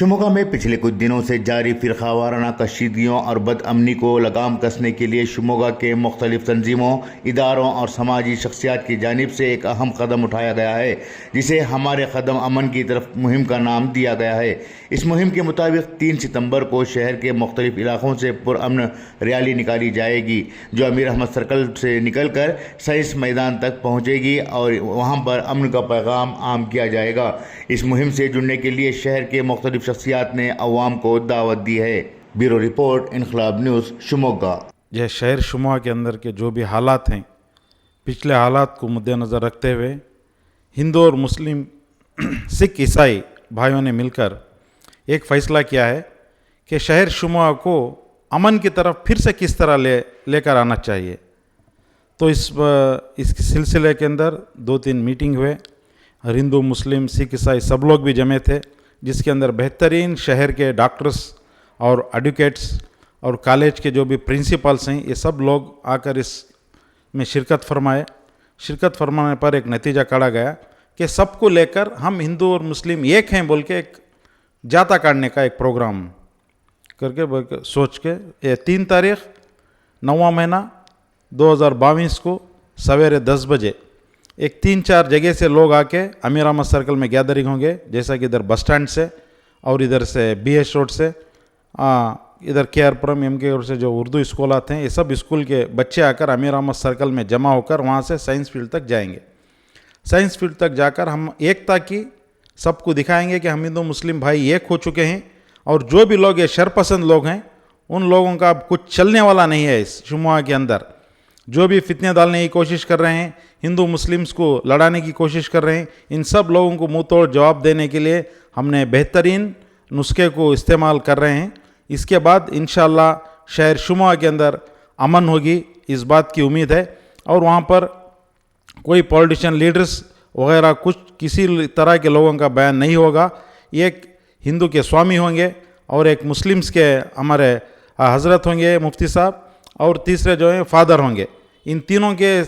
شموگا میں پچھلے کچھ دنوں سے جاری فرقہ وارانہ کشیدگیوں اور بد امنی کو لگام کسنے کے لیے شموگا کے مختلف تنظیموں، اداروں اور سماجی شخصیات کی جانب سے ایک اہم قدم اٹھایا گیا ہے، جسے ہمارے قدم امن کی طرف مہم کا نام دیا گیا ہے۔ اس مہم کے مطابق 3 ستمبر کو شہر کے مختلف علاقوں سے پرامن ریلی نکالی جائے گی، جو امیر احمد سرکل سے نکل کر سائنس میدان تک پہنچے گی اور وہاں پر امن کا پیغام عام کیا جائے گا۔ اس مہم سے جڑنے کے لیے شہر کے مختلف شخصیات نے عوام کو دعوت دی ہے۔ بیورو رپورٹ، انقلاب نیوز، شموگا۔ یہ شہر شموگا کے اندر کے جو بھی حالات ہیں، پچھلے حالات کو مد نظر رکھتے ہوئے ہندو اور مسلم، سکھ، عیسائی بھائیوں نے مل کر ایک فیصلہ کیا ہے کہ شہر شموگا کو امن کی طرف پھر سے کس طرح لے کر آنا چاہیے۔ تو اس سلسلے کے اندر 2-3 میٹنگ ہوئے اور ہندو، مسلم، سکھ، عیسائی سب لوگ بھی جمع تھے، جس کے اندر بہترین شہر کے ڈاکٹرز اور ایڈوکیٹس اور کالج کے جو بھی پرنسپلس ہیں، یہ سب لوگ آ کر اس میں شرکت فرمانے پر ایک نتیجہ کاڑھا گیا کہ سب کو لے کر ہم ہندو اور مسلم ایک ہیں بول کے ایک جاتا کاٹنے کا ایک پروگرام کر کے سوچ کے یہ 3 تاریخ 9واں مہینہ 2022 کو سویرے 10 بجے ایک 3-4 جگہ سے لوگ آ کے امیر احمد سرکل میں گیدرنگ ہوں گے، جیسا کہ ادھر بس سٹینڈ سے اور ادھر سے بی ایس روڈ سے، ادھر کے آر پورم ایم کے روڈ سے جو اردو اسکولات ہیں، یہ سب اسکول کے بچے آ کر امیر احمد سرکل میں جمع ہو کر وہاں سے سائنس فیلڈ تک جائیں گے۔ سائنس فیلڈ تک جا کر ہم ایکتا کی سب کو دکھائیں گے کہ ہم ہندو مسلم بھائی ایک ہو چکے ہیں، اور جو بھی لوگ یہ شرپسند لوگ ہیں ان لوگوں کا اب کچھ چلنے والا نہیں ہے۔ اس شموگا کے اندر جو بھی فتنے ڈالنے کی کوشش کر رہے ہیں، ہندو مسلمز کو لڑانے کی کوشش کر رہے ہیں، ان سب لوگوں کو منہ توڑ جواب دینے کے لیے ہم نے بہترین نسخے کو استعمال کر رہے ہیں۔ اس کے بعد انشاءاللہ شہر شموگا کے اندر امن ہوگی، اس بات کی امید ہے، اور وہاں پر کوئی پولیٹیشین لیڈرز وغیرہ کسی طرح کے لوگوں کا بیان نہیں ہوگا۔ ایک ہندو کے سوامی ہوں گے اور ایک مسلمز کے ہمارے حضرت ہوں گے مفتی صاحب، اور تیسرے جو ہیں فادر ہوں گے۔ ان تینوں کے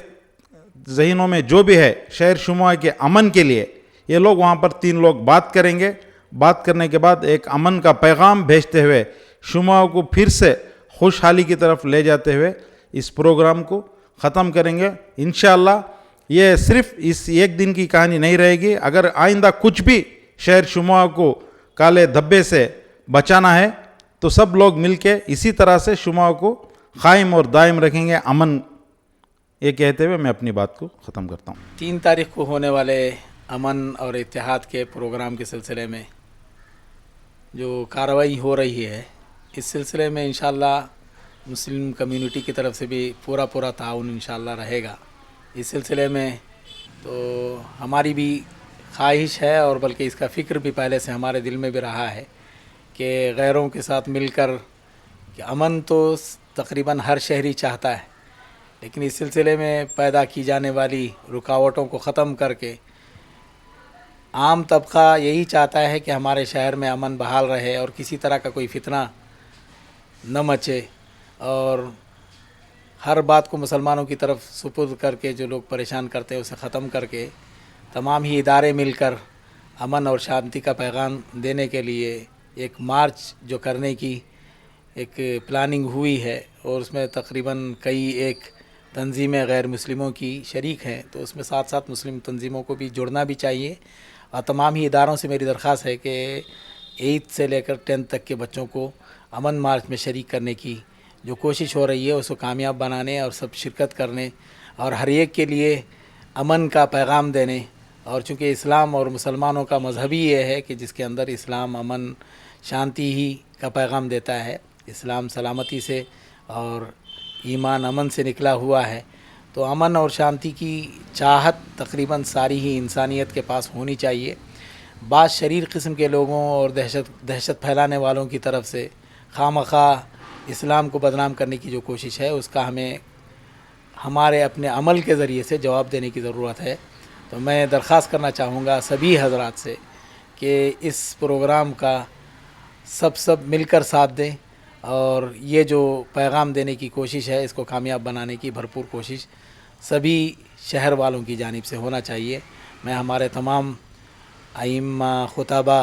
ذہنوں میں جو بھی ہے شہر شموگا کے امن کے لیے، یہ لوگ وہاں پر 3 لوگ بات کریں گے۔ بات کرنے کے بعد ایک امن کا پیغام بھیجتے ہوئے شموگا کو پھر سے خوشحالی کی طرف لے جاتے ہوئے اس پروگرام کو ختم کریں گے انشاءاللہ۔ یہ صرف اس ایک دن کی کہانی نہیں رہے گی۔ اگر آئندہ کچھ بھی شہر شموگا کو کالے دھبے سے بچانا ہے تو سب لوگ مل کے اسی طرح سے شموگا کو قائم اور دائم رکھیں گے، امن۔ یہ کہتے ہوئے میں اپنی بات کو ختم کرتا ہوں۔ 3 تاریخ کو ہونے والے امن اور اتحاد کے پروگرام کے سلسلے میں جو کارروائی ہو رہی ہے، اس سلسلے میں انشاءاللہ مسلم کمیونٹی کی طرف سے بھی پورا تعاون انشاءاللہ رہے گا۔ اس سلسلے میں تو ہماری بھی خواہش ہے، اور بلکہ اس کا فکر بھی پہلے سے ہمارے دل میں بھی رہا ہے کہ غیروں کے ساتھ مل کر، کہ امن تو تقریباً ہر شہری چاہتا ہے، لیکن اس سلسلے میں پیدا کی جانے والی رکاوٹوں کو ختم کر کے عام طبقہ یہی چاہتا ہے کہ ہمارے شہر میں امن بحال رہے اور کسی طرح کا کوئی فتنہ نہ مچے، اور ہر بات کو مسلمانوں کی طرف سپرد کر کے جو لوگ پریشان کرتے ہیں اسے ختم کر کے تمام ہی ادارے مل کر امن اور شانتی کا پیغام دینے کے لیے ایک مارچ جو کرنے کی ایک پلاننگ ہوئی ہے، اور اس میں تقریباً کئی ایک تنظیمیں غیر مسلموں کی شریک ہیں، تو اس میں ساتھ مسلم تنظیموں کو بھی جڑنا بھی چاہیے، اور تمام ہی اداروں سے میری درخواست ہے کہ 8 سے لے کر 10 تک کے بچوں کو امن مارچ میں شریک کرنے کی جو کوشش ہو رہی ہے اس کو کامیاب بنانے اور سب شرکت کرنے اور ہر ایک کے لیے امن کا پیغام دینے۔ اور چونکہ اسلام اور مسلمانوں کا مذہبی یہ ہے کہ جس کے اندر اسلام امن شانتی ہی کا پیغام دیتا ہے، اسلام سلامتی سے اور ایمان امن سے نکلا ہوا ہے، تو امن اور شانتی کی چاہت تقریباً ساری ہی انسانیت کے پاس ہونی چاہیے۔ بعض شریر قسم کے لوگوں اور دہشت پھیلانے والوں کی طرف سے خواہ اسلام کو بدنام کرنے کی جو کوشش ہے، اس کا ہمیں ہمارے اپنے عمل کے ذریعے سے جواب دینے کی ضرورت ہے۔ تو میں درخواست کرنا چاہوں گا سبھی حضرات سے کہ اس پروگرام کا سب مل کر ساتھ دیں، اور یہ جو پیغام دینے کی کوشش ہے اس کو کامیاب بنانے کی بھرپور کوشش سبھی شہر والوں کی جانب سے ہونا چاہیے۔ میں ہمارے تمام ائمہ، خطبہ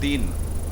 3